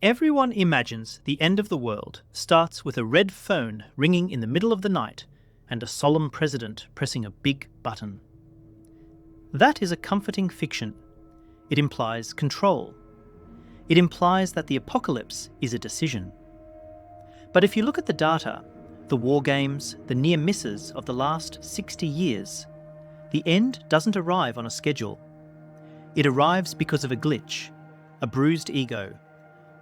Everyone imagines the end of the world starts with a red phone ringing in the middle of the night and a solemn president pressing a big button. That is a comforting fiction. It implies control. It implies that the apocalypse is a decision. But if you look at the data, the war games, the near misses of the last 60 years, the end doesn't arrive on a schedule. It arrives because of a glitch, a bruised ego,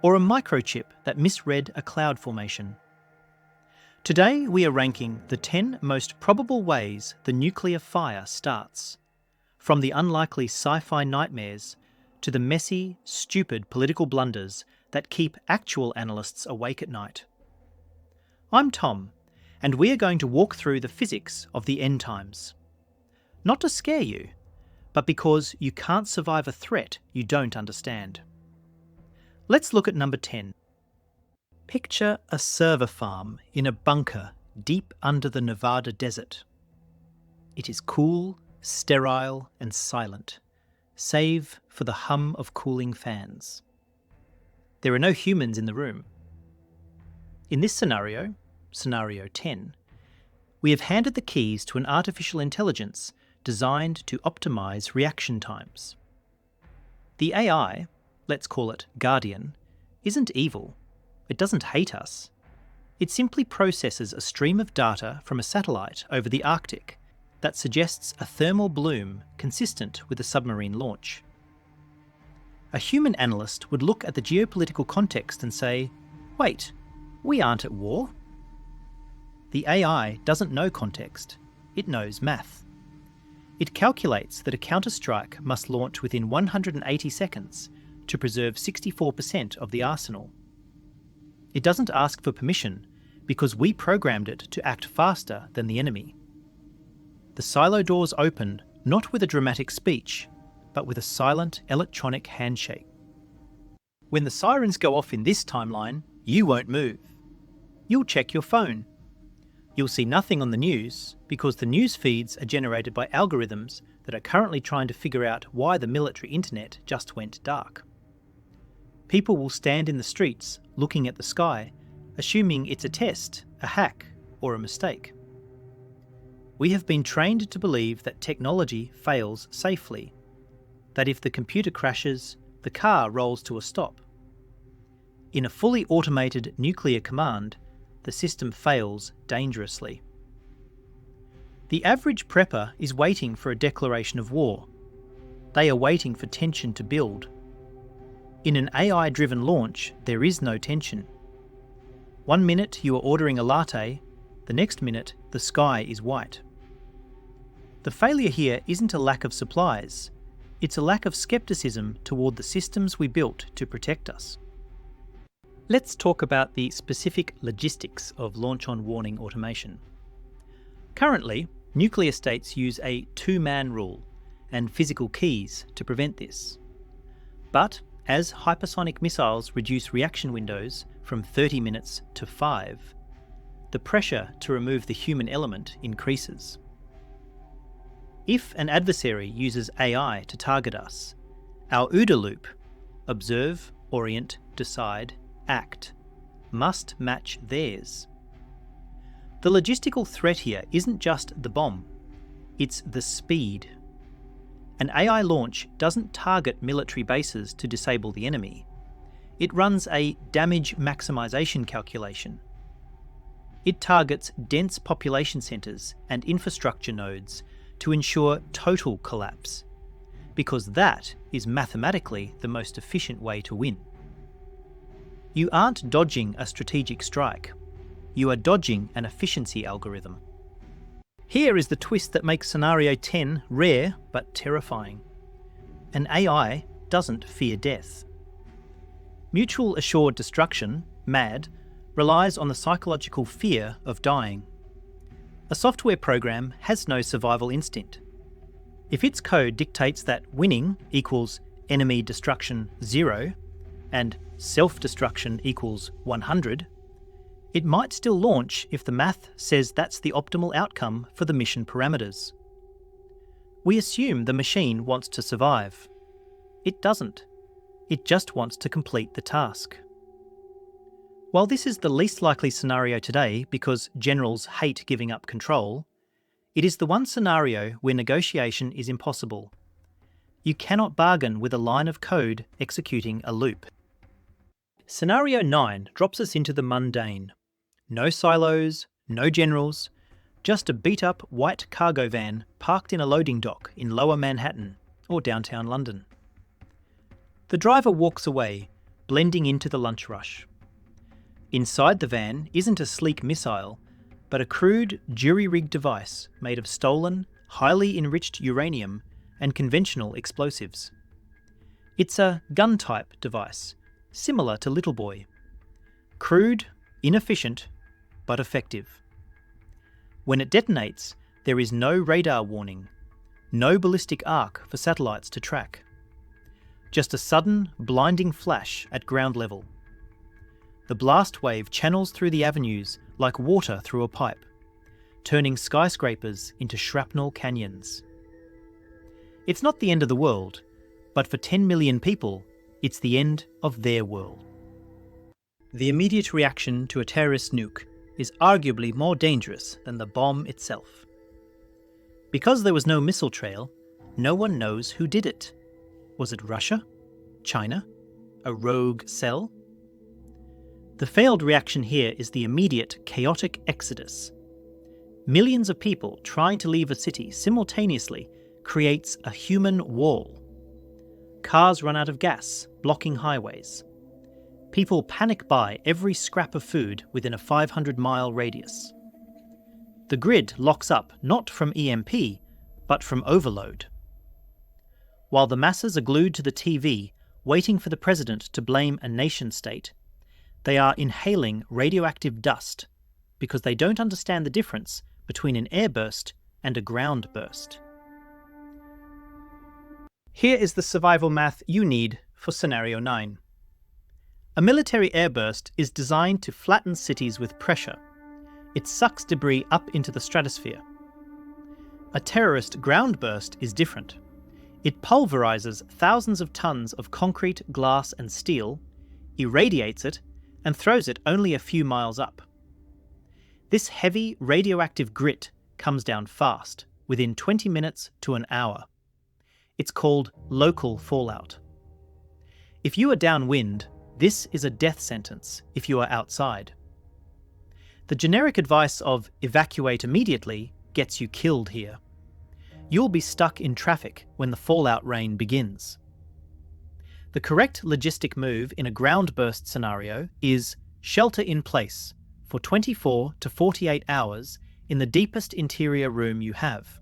or a microchip that misread a cloud formation. Today we are ranking the 10 most probable ways the nuclear fire starts, from the unlikely sci-fi nightmares to the messy, stupid political blunders that keep actual analysts awake at night. I'm Tom, and we are going to walk through the physics of the end times. Not to scare you, but because you can't survive a threat you don't understand. Let's look at number 10. Picture a server farm in a bunker deep under the Nevada desert. It is cool, sterile, and silent, save for the hum of cooling fans. There are no humans in the room. In this scenario, scenario 10, we have handed the keys to an artificial intelligence designed to optimize reaction times. The AI, let's call it Guardian, isn't evil. It doesn't hate us. It simply processes a stream of data from a satellite over the Arctic that suggests a thermal bloom consistent with a submarine launch. A human analyst would look at the geopolitical context and say, wait, we aren't at war. The AI doesn't know context. It knows math. It calculates that a counterstrike must launch within 180 seconds to preserve 64% of the arsenal. It doesn't ask for permission because we programmed it to act faster than the enemy. The silo doors open not with a dramatic speech, but with a silent electronic handshake. When the sirens go off in this timeline, you won't move. You'll check your phone. You'll see nothing on the news because the news feeds are generated by algorithms that are currently trying to figure out why the military internet just went dark. People will stand in the streets looking at the sky, assuming it's a test, a hack, or a mistake. We have been trained to believe that technology fails safely, that if the computer crashes, the car rolls to a stop. In a fully automated nuclear command, the system fails dangerously. The average prepper is waiting for a declaration of war. They are waiting for tension to build. In an AI-driven launch, there is no tension. 1 minute you are ordering a latte, the next minute the sky is white. The failure here isn't a lack of supplies, it's a lack of skepticism toward the systems we built to protect us. Let's talk about the specific logistics of launch-on-warning automation. Currently, nuclear states use a two-man rule and physical keys to prevent this. But as hypersonic missiles reduce reaction windows from 30 minutes to 5, the pressure to remove the human element increases. If an adversary uses AI to target us, our OODA loop, observe, orient, decide, act, must match theirs. The logistical threat here isn't just the bomb, it's the speed. An AI launch doesn't target military bases to disable the enemy. It runs a damage maximization calculation. It targets dense population centres and infrastructure nodes to ensure total collapse, because that is mathematically the most efficient way to win. You aren't dodging a strategic strike. You are dodging an efficiency algorithm. Here is the twist that makes scenario 10 rare but terrifying. An AI doesn't fear death. Mutual assured destruction, MAD, relies on the psychological fear of dying. A software program has no survival instinct. If its code dictates that winning equals enemy destruction 0 and self-destruction equals 100, it might still launch if the math says that's the optimal outcome for the mission parameters. We assume the machine wants to survive. It doesn't. It just wants to complete the task. While this is the least likely scenario today because generals hate giving up control, it is the one scenario where negotiation is impossible. You cannot bargain with a line of code executing a loop. Scenario 9 drops us into the mundane. No silos, no generals, just a beat-up white cargo van parked in a loading dock in Lower Manhattan or downtown London. The driver walks away, blending into the lunch rush. Inside the van isn't a sleek missile, but a crude, jury-rigged device made of stolen, highly enriched uranium and conventional explosives. It's a gun-type device, similar to Little Boy. Crude, inefficient, but effective. When it detonates, there is no radar warning, no ballistic arc for satellites to track. Just a sudden, blinding flash at ground level. The blast wave channels through the avenues like water through a pipe, turning skyscrapers into shrapnel canyons. It's not the end of the world, but for 10 million people, it's the end of their world. The immediate reaction to a terrorist nuke is arguably more dangerous than the bomb itself. Because there was no missile trail, no one knows who did it. Was it Russia? China? A rogue cell? The failed reaction here is the immediate, chaotic exodus. Millions of people trying to leave a city simultaneously creates a human wall. Cars run out of gas, blocking highways. People panic buy every scrap of food within a 500-mile radius. The grid locks up not from EMP, but from overload. While the masses are glued to the TV, waiting for the president to blame a nation-state, they are inhaling radioactive dust because they don't understand the difference between an airburst and a ground burst. Here is the survival math you need for Scenario 9. A military airburst is designed to flatten cities with pressure. It sucks debris up into the stratosphere. A terrorist ground burst is different. It pulverizes thousands of tons of concrete, glass and steel, irradiates it, and throws it only a few miles up. This heavy radioactive grit comes down fast, within 20 minutes to an hour. It's called local fallout. If you are downwind, this is a death sentence if you are outside. The generic advice of evacuate immediately gets you killed here. You'll be stuck in traffic when the fallout rain begins. The correct logistic move in a ground burst scenario is shelter in place for 24 to 48 hours in the deepest interior room you have.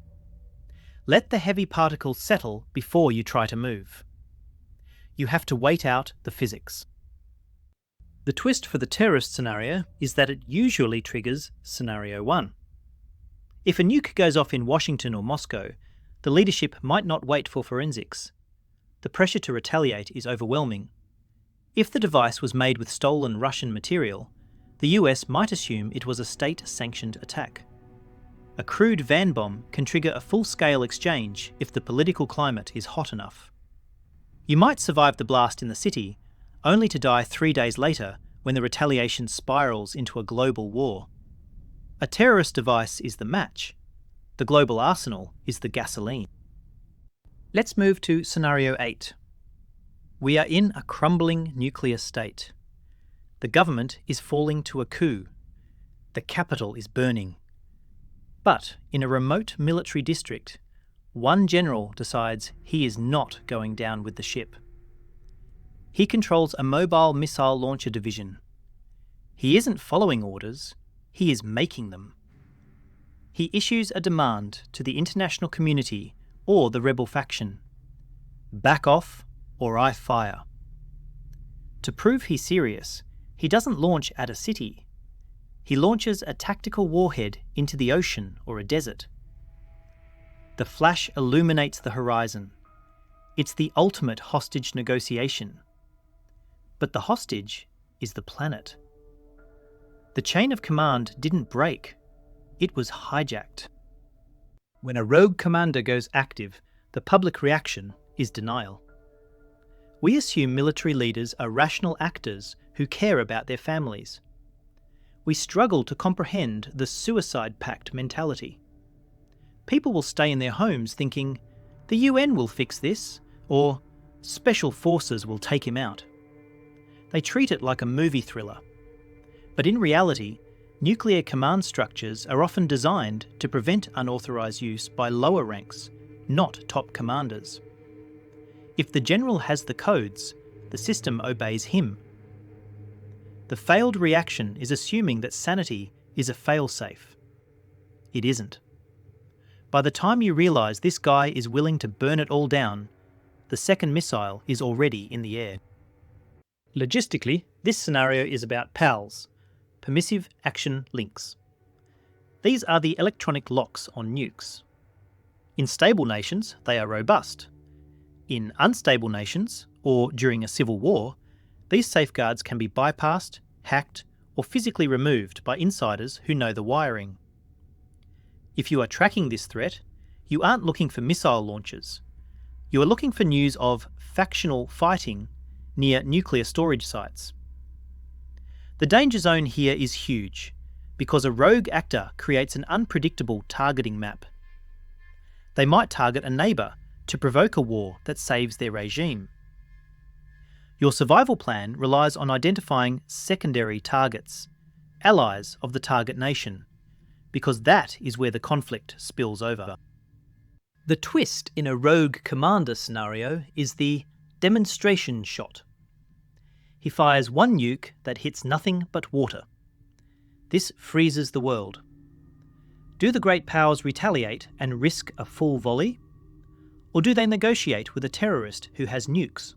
Let the heavy particles settle before you try to move. You have to wait out the physics. The twist for the terrorist scenario is that it usually triggers Scenario 1. If a nuke goes off in Washington or Moscow, the leadership might not wait for forensics. The pressure to retaliate is overwhelming. If the device was made with stolen Russian material, the US might assume it was a state-sanctioned attack. A crude van bomb can trigger a full-scale exchange if the political climate is hot enough. You might survive the blast in the city, only to die 3 days later when the retaliation spirals into a global war. A terrorist device is the match. The global arsenal is the gasoline. Let's move to Scenario 8. We are in a crumbling nuclear state. The government is falling to a coup. The capital is burning. But in a remote military district, one general decides he is not going down with the ship. He controls a mobile missile launcher division. He isn't following orders, he is making them. He issues a demand to the international community or the rebel faction. Back off, or I fire. To prove he's serious, he doesn't launch at a city. He launches a tactical warhead into the ocean or a desert. The flash illuminates the horizon. It's the ultimate hostage negotiation. But the hostage is the planet. The chain of command didn't break. It was hijacked. When a rogue commander goes active, the public reaction is denial. We assume military leaders are rational actors who care about their families. We struggle to comprehend the suicide pact mentality. People will stay in their homes thinking, the UN will fix this, or special forces will take him out. They treat it like a movie thriller. But in reality, nuclear command structures are often designed to prevent unauthorised use by lower ranks, not top commanders. If the general has the codes, the system obeys him. The failed reaction is assuming that sanity is a fail-safe. It isn't. By the time you realise this guy is willing to burn it all down, the second missile is already in the air. Logistically, this scenario is about PALs, permissive action links. These are the electronic locks on nukes. In stable nations, they are robust. In unstable nations, or during a civil war, these safeguards can be bypassed, hacked, or physically removed by insiders who know the wiring. If you are tracking this threat, you aren't looking for missile launches. You are looking for news of factional fighting near nuclear storage sites. The danger zone here is huge, because a rogue actor creates an unpredictable targeting map. They might target a neighbour to provoke a war that saves their regime. Your survival plan relies on identifying secondary targets, allies of the target nation, because that is where the conflict spills over. The twist in a rogue commander scenario is the demonstration shot. He fires one nuke that hits nothing but water. This freezes the world. Do the great powers retaliate and risk a full volley? Or do they negotiate with a terrorist who has nukes?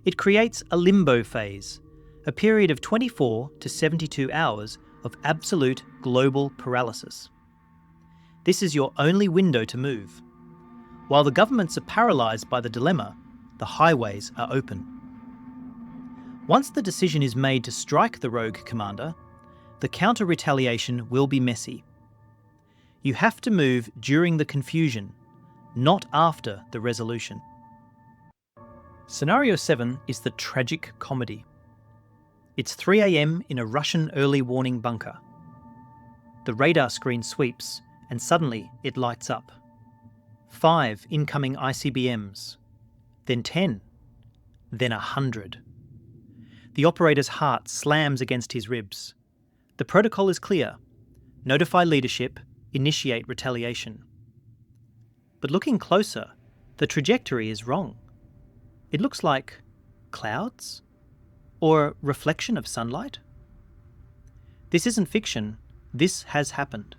It creates a limbo phase, a period of 24 to 72 hours of absolute global paralysis. This is your only window to move. While the governments are paralysed by the dilemma, the highways are open. Once the decision is made to strike the rogue commander, the counter-retaliation will be messy. You have to move during the confusion, not after the resolution. Scenario 7 is the tragic comedy. It's 3 AM in a Russian early warning bunker. The radar screen sweeps, and suddenly it lights up. 5 incoming ICBMs, then 10, then 100. The operator's heart slams against his ribs. The protocol is clear. Notify leadership, initiate retaliation. But looking closer, the trajectory is wrong. It looks like clouds? Or a reflection of sunlight? This isn't fiction, this has happened.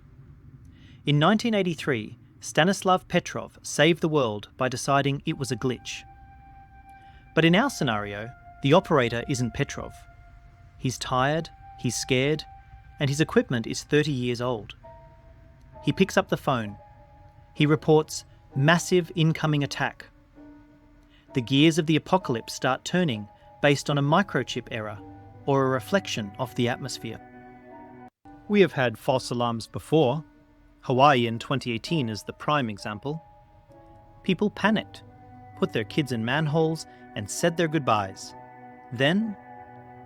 In 1983, Stanislav Petrov saved the world by deciding it was a glitch. But in our scenario, the operator isn't Petrov. He's tired, he's scared, and his equipment is 30 years old. He picks up the phone. He reports massive incoming attack. The gears of the apocalypse start turning based on a microchip error or a reflection of the atmosphere. We have had false alarms before. Hawaii in 2018 is the prime example. People panicked, put their kids in manholes, and said their goodbyes. Then,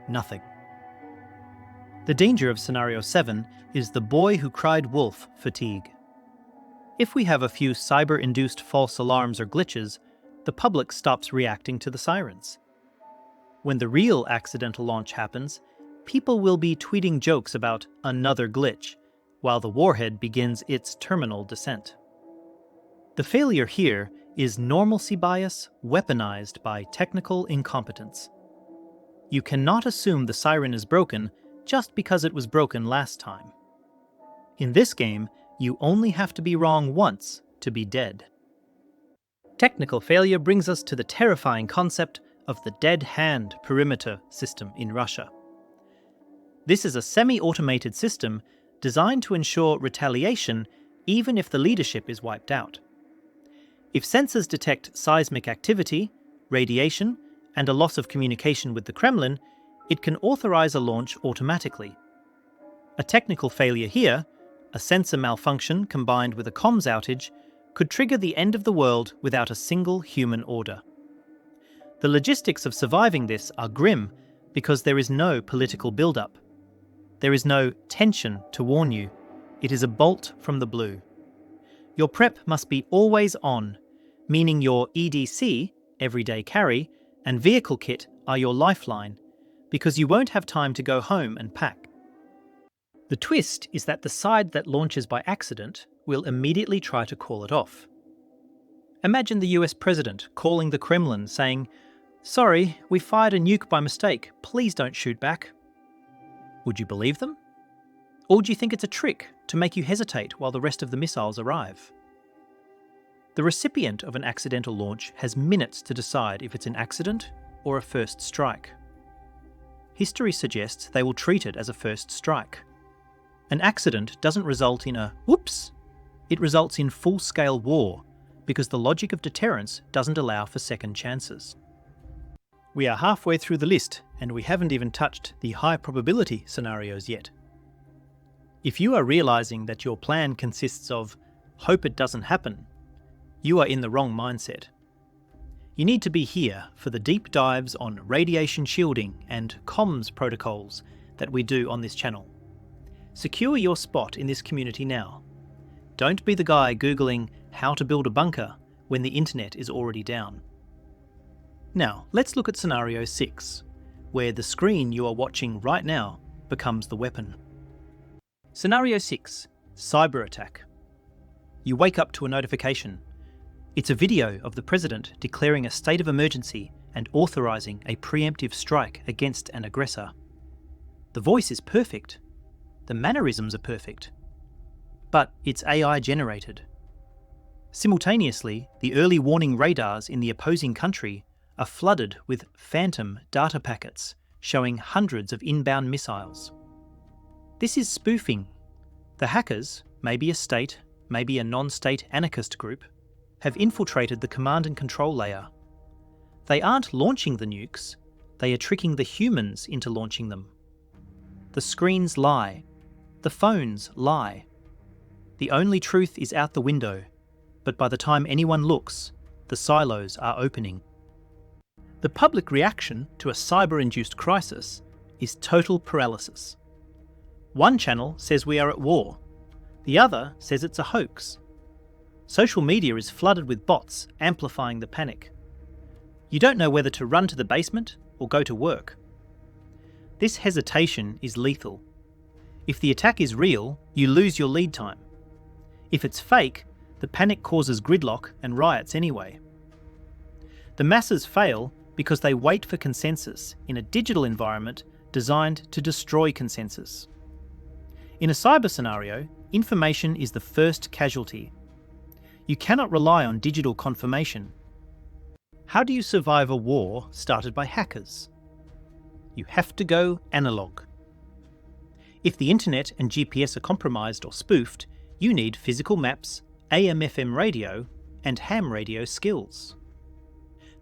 nothing. The danger of Scenario 7 is the boy who cried wolf fatigue. If we have a few cyber-induced false alarms or glitches, the public stops reacting to the sirens. When the real accidental launch happens, people will be tweeting jokes about another glitch, while the warhead begins its terminal descent. The failure here is normalcy bias weaponized by technical incompetence. You cannot assume the siren is broken just because it was broken last time. In this game, you only have to be wrong once to be dead. Technical failure brings us to the terrifying concept of the dead hand perimeter system in Russia. This is a semi-automated system designed to ensure retaliation even if the leadership is wiped out. If sensors detect seismic activity, radiation, and a loss of communication with the Kremlin, it can authorize a launch automatically. A technical failure here, a sensor malfunction combined with a comms outage, could trigger the end of the world without a single human order. The logistics of surviving this are grim, because there is no political build-up. There is no tension to warn you. It is a bolt from the blue. Your prep must be always on, meaning your EDC, everyday carry, and vehicle kit are your lifeline, because you won't have time to go home and pack. The twist is that the side that launches by accident will immediately try to call it off. Imagine the US president calling the Kremlin saying, "Sorry, we fired a nuke by mistake, please don't shoot back." Would you believe them? Or do you think it's a trick to make you hesitate while the rest of the missiles arrive? The recipient of an accidental launch has minutes to decide if it's an accident or a first strike. History suggests they will treat it as a first strike. An accident doesn't result in a whoops, it results in full-scale war because the logic of deterrence doesn't allow for second chances. We are halfway through the list and we haven't even touched the high probability scenarios yet. If you are realizing that your plan consists of hope it doesn't happen, you are in the wrong mindset. You need to be here for the deep dives on radiation shielding and comms protocols that we do on this channel. Secure your spot in this community now. Don't be the guy Googling how to build a bunker when the internet is already down. Now, let's look at scenario 6, where the screen you are watching right now becomes the weapon. Scenario 6, cyber attack. You wake up to a notification. It's a video of the president declaring a state of emergency and authorizing a preemptive strike against an aggressor. The voice is perfect. The mannerisms are perfect. But it's AI generated. Simultaneously, the early warning radars in the opposing country are flooded with phantom data packets showing hundreds of inbound missiles. This is spoofing. The hackers, maybe a state, maybe a non-state anarchist group, have infiltrated the command and control layer. They aren't launching the nukes, they are tricking the humans into launching them. The screens lie. The phones lie. The only truth is out the window, but by the time anyone looks, the silos are opening. The public reaction to a cyber-induced crisis is total paralysis. One channel says we are at war. The other says it's a hoax. Social media is flooded with bots amplifying the panic. You don't know whether to run to the basement or go to work. This hesitation is lethal. If the attack is real, you lose your lead time. If it's fake, the panic causes gridlock and riots anyway. The masses fail because they wait for consensus in a digital environment designed to destroy consensus. In a cyber scenario, information is the first casualty. You cannot rely on digital confirmation. How do you survive a war started by hackers? You have to go analog. If the internet and GPS are compromised or spoofed, you need physical maps, AM/FM radio, and ham radio skills.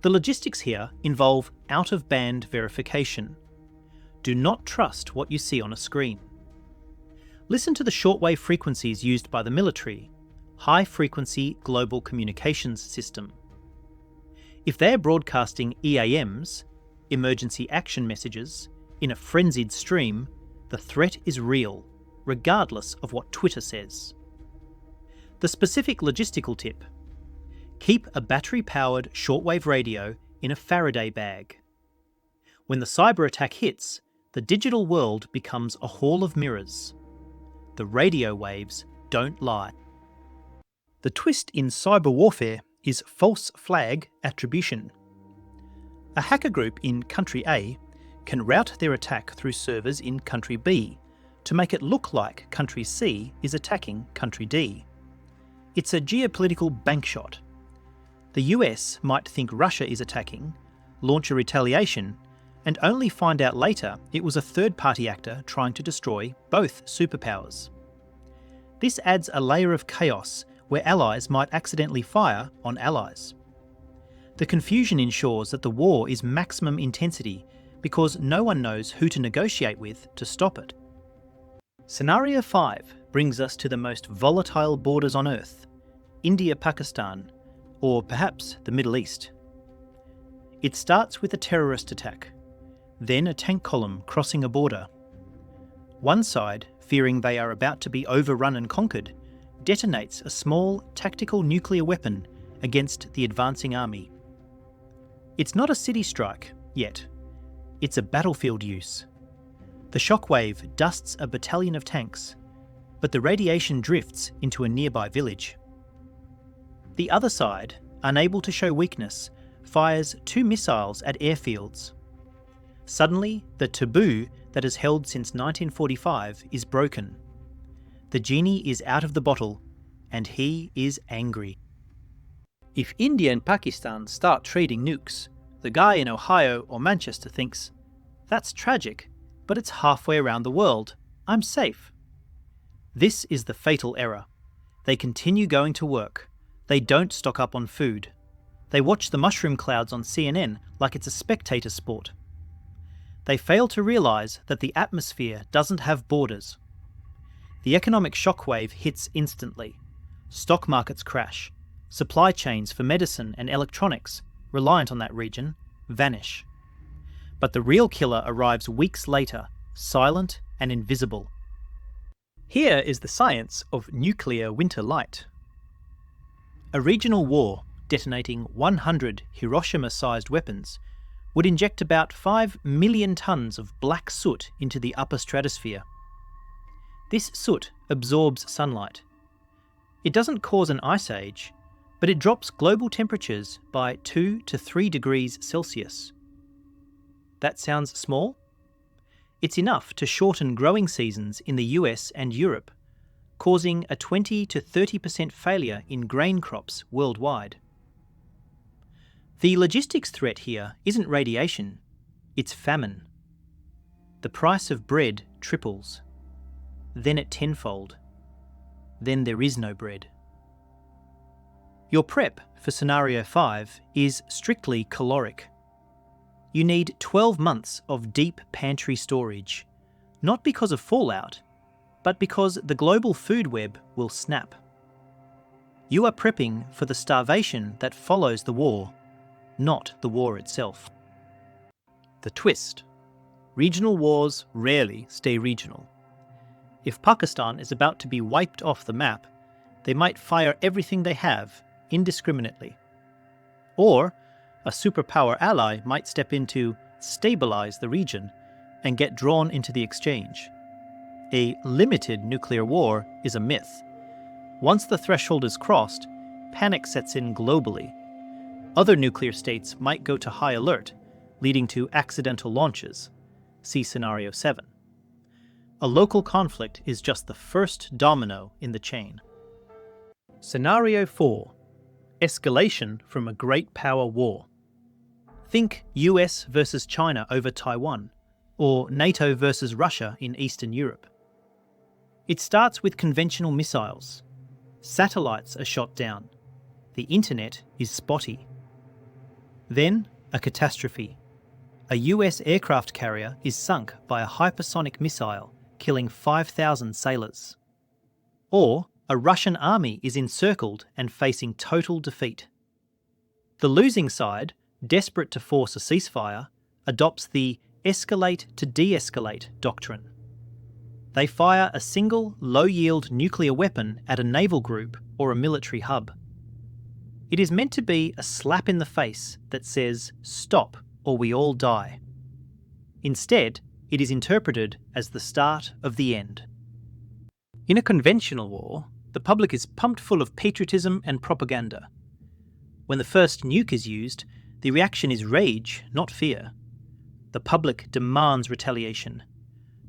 The logistics here involve out-of-band verification. Do not trust what you see on a screen. Listen to the shortwave frequencies used by the military, High Frequency Global Communications System. If they're broadcasting EAMs, emergency action messages, in a frenzied stream, the threat is real, regardless of what Twitter says. The specific logistical tip: keep a battery-powered shortwave radio in a Faraday bag. When the cyber attack hits, the digital world becomes a hall of mirrors. The radio waves don't lie. The twist in cyber warfare is false flag attribution. A hacker group in country A can route their attack through servers in country B to make it look like country C is attacking country D. It's a geopolitical bank shot. The US might think Russia is attacking, launch a retaliation, and only find out later it was a third-party actor trying to destroy both superpowers. This adds a layer of chaos where allies might accidentally fire on allies. The confusion ensures that the war is maximum intensity because no one knows who to negotiate with to stop it. Scenario 5 brings us to the most volatile borders on Earth, India-Pakistan, or perhaps the Middle East. It starts with a terrorist attack. then a tank column crossing a border. One side, fearing they are about to be overrun and conquered, detonates a small tactical nuclear weapon against the advancing army. It's not a city strike, yet. It's a battlefield use. The shockwave dusts a battalion of tanks, but the radiation drifts into a nearby village. The other side, unable to show weakness, fires 2 missiles at airfields. Suddenly, the taboo that has held since 1945 is broken. The genie is out of the bottle, and he is angry. If India and Pakistan start trading nukes, the guy in Ohio or Manchester thinks, "That's tragic, but it's halfway around the world. I'm safe." This is the fatal error. They continue going to work. They don't stock up on food. They watch the mushroom clouds on CNN like it's a spectator sport. They fail to realise that the atmosphere doesn't have borders. The economic shockwave hits instantly. Stock markets crash. Supply chains for medicine and electronics, reliant on that region, vanish. But the real killer arrives weeks later, silent and invisible. Here is the science of nuclear winter light. A regional war detonating 100 Hiroshima-sized weapons would inject about 5 million tonnes of black soot into the upper stratosphere. This soot absorbs sunlight. It doesn't cause an ice age, but it drops global temperatures by 2 to 3 degrees Celsius. That sounds small? It's enough to shorten growing seasons in the US and Europe, causing a 20 to 30% failure in grain crops worldwide. The logistics threat here isn't radiation, it's famine. The price of bread triples. Then it tenfold. Then there is no bread. Your prep for Scenario 5 is strictly caloric. You need 12 months of deep pantry storage, not because of fallout, but because the global food web will snap. You are prepping for the starvation that follows the war, not the war itself. The twist. Regional wars rarely stay regional. If Pakistan is about to be wiped off the map, they might fire everything they have indiscriminately. Or a superpower ally might step in to stabilise the region and get drawn into the exchange. A limited nuclear war is a myth. Once the threshold is crossed, panic sets in globally. Other nuclear states might go to high alert, leading to accidental launches. See Scenario 7. A local conflict is just the first domino in the chain. Scenario 4. Escalation from a great power war. Think US versus China over Taiwan, or NATO versus Russia in Eastern Europe. It starts with conventional missiles. Satellites are shot down. The internet is spotty. Then, a catastrophe. A US aircraft carrier is sunk by a hypersonic missile, killing 5,000 sailors. Or, a Russian army is encircled and facing total defeat. The losing side, desperate to force a ceasefire, adopts the escalate to de-escalate doctrine. They fire a single, low-yield nuclear weapon at a naval group or a military hub. It is meant to be a slap in the face that says, "Stop, or we all die." Instead, it is interpreted as the start of the end. In a conventional war, the public is pumped full of patriotism and propaganda. When the first nuke is used, the reaction is rage, not fear. The public demands retaliation.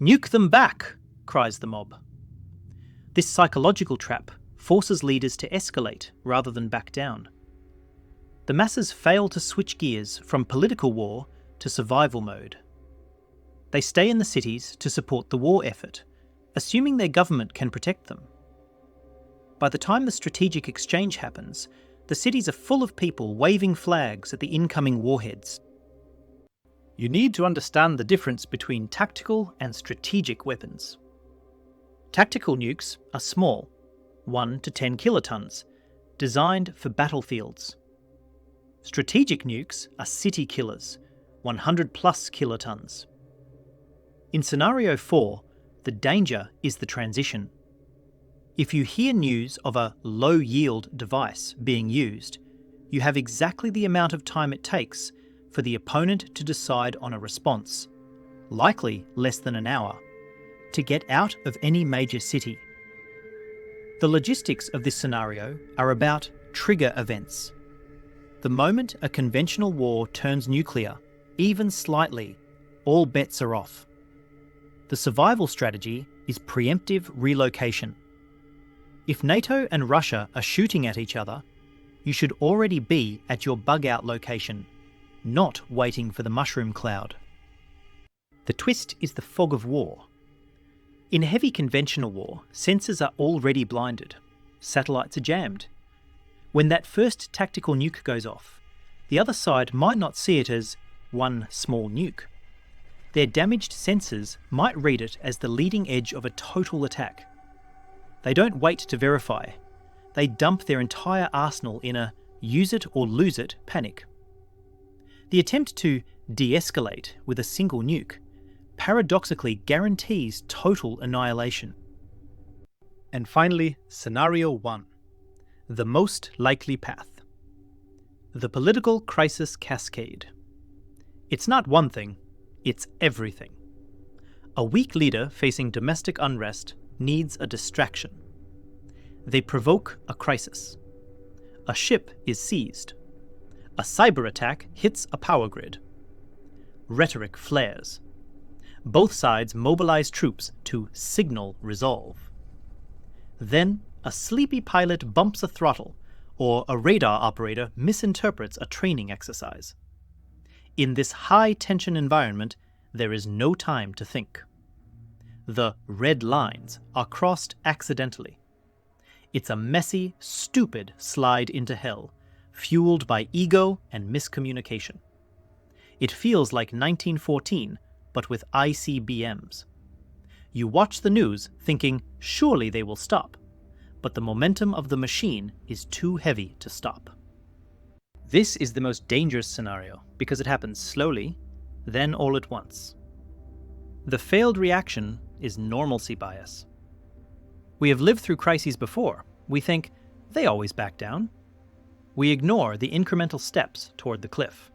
"Nuke them back!" cries the mob. This psychological trap forces leaders to escalate rather than back down. The masses fail to switch gears from political war to survival mode. They stay in the cities to support the war effort, assuming their government can protect them. By the time the strategic exchange happens, the cities are full of people waving flags at the incoming warheads. You need to understand the difference between tactical and strategic weapons. Tactical nukes are small, 1 to 10 kilotons, designed for battlefields. Strategic nukes are city killers, 100 plus kilotons. In scenario 4, the danger is the transition. If you hear news of a low-yield device being used, you have exactly the amount of time it takes for the opponent to decide on a response, likely less than an hour, to get out of any major city. The logistics of this scenario are about trigger events. The moment a conventional war turns nuclear, even slightly, all bets are off. The survival strategy is preemptive relocation. If NATO and Russia are shooting at each other, you should already be at your bug-out location, not waiting for the mushroom cloud. The twist is the fog of war. In heavy conventional war, sensors are already blinded. Satellites are jammed. When that first tactical nuke goes off, the other side might not see it as one small nuke. Their damaged sensors might read it as the leading edge of a total attack. They don't wait to verify. They dump their entire arsenal in a use it or lose it panic. The attempt to de-escalate with a single nuke paradoxically guarantees total annihilation. And finally, Scenario 1. The most likely path. The political crisis cascade. It's not one thing, it's everything. A weak leader facing domestic unrest needs a distraction. They provoke a crisis. A ship is seized. A cyber attack hits a power grid. Rhetoric flares. Both sides mobilize troops to signal resolve. Then, a sleepy pilot bumps a throttle, or a radar operator misinterprets a training exercise. In this high-tension environment, there is no time to think. The red lines are crossed accidentally. It's a messy, stupid slide into hell, fueled by ego and miscommunication. It feels like 1914, but with ICBMs. You watch the news thinking, surely they will stop, but the momentum of the machine is too heavy to stop. This is the most dangerous scenario because it happens slowly, then all at once. The failed reaction is normalcy bias. We have lived through crises before. We think, they always back down. We ignore the incremental steps toward the cliff.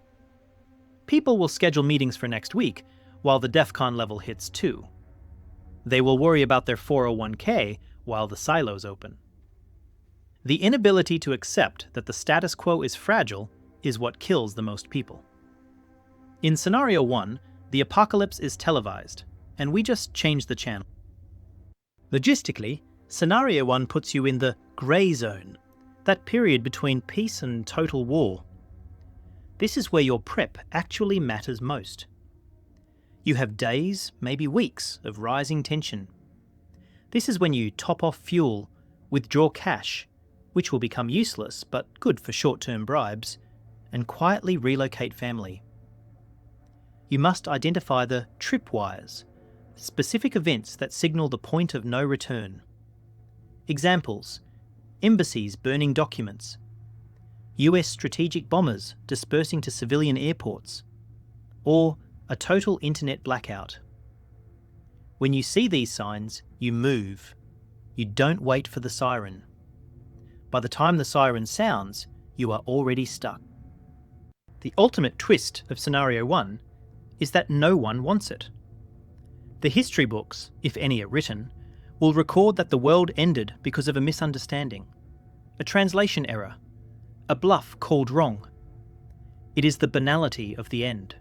People will schedule meetings for next week while the DEFCON level hits 2. They will worry about their 401k while the silos open. The inability to accept that the status quo is fragile is what kills the most people. In Scenario 1, the apocalypse is televised, and we just change the channel. Logistically, Scenario 1 puts you in the grey zone, that period between peace and total war. This is where your prep actually matters most. You have days, maybe weeks, of rising tension. This is when you top off fuel, withdraw cash, which will become useless but good for short-term bribes, and quietly relocate family. You must identify the tripwires, specific events that signal the point of no return. Examples: embassies burning documents, US strategic bombers dispersing to civilian airports, or a total internet blackout. When you see these signs, you move. You don't wait for the siren. By the time the siren sounds, you are already stuck. The ultimate twist of Scenario 1 is that no one wants it. The history books, if any are written, will record that the world ended because of a misunderstanding, a translation error, a bluff called wrong. It is the banality of the end.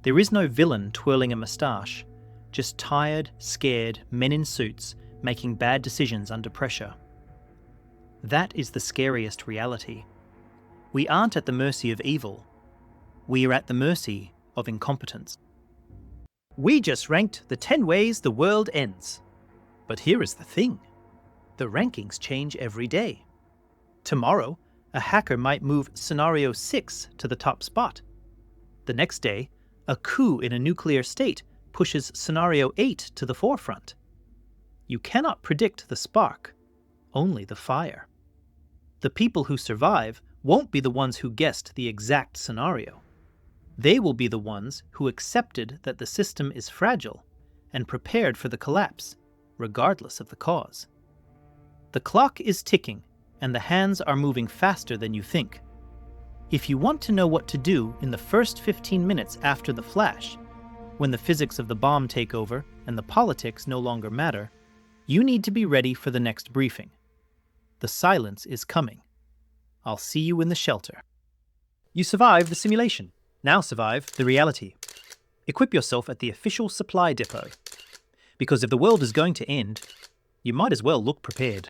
There is no villain twirling a moustache, just tired, scared men in suits making bad decisions under pressure. That is the scariest reality. We aren't at the mercy of evil. We are at the mercy of incompetence. We just ranked the 10 ways the world ends. But here is the thing. The rankings change every day. Tomorrow, a hacker might move Scenario 6 to the top spot. The next day, a coup in a nuclear state pushes Scenario 8 to the forefront. You cannot predict the spark, only the fire. The people who survive won't be the ones who guessed the exact scenario. They will be the ones who accepted that the system is fragile and prepared for the collapse, regardless of the cause. The clock is ticking, and the hands are moving faster than you think. If you want to know what to do in the first 15 minutes after the flash, when the physics of the bomb take over and the politics no longer matter, you need to be ready for the next briefing. The silence is coming. I'll see you in the shelter. You survived the simulation. Now survive the reality. Equip yourself at the official supply depot. Because if the world is going to end, you might as well look prepared.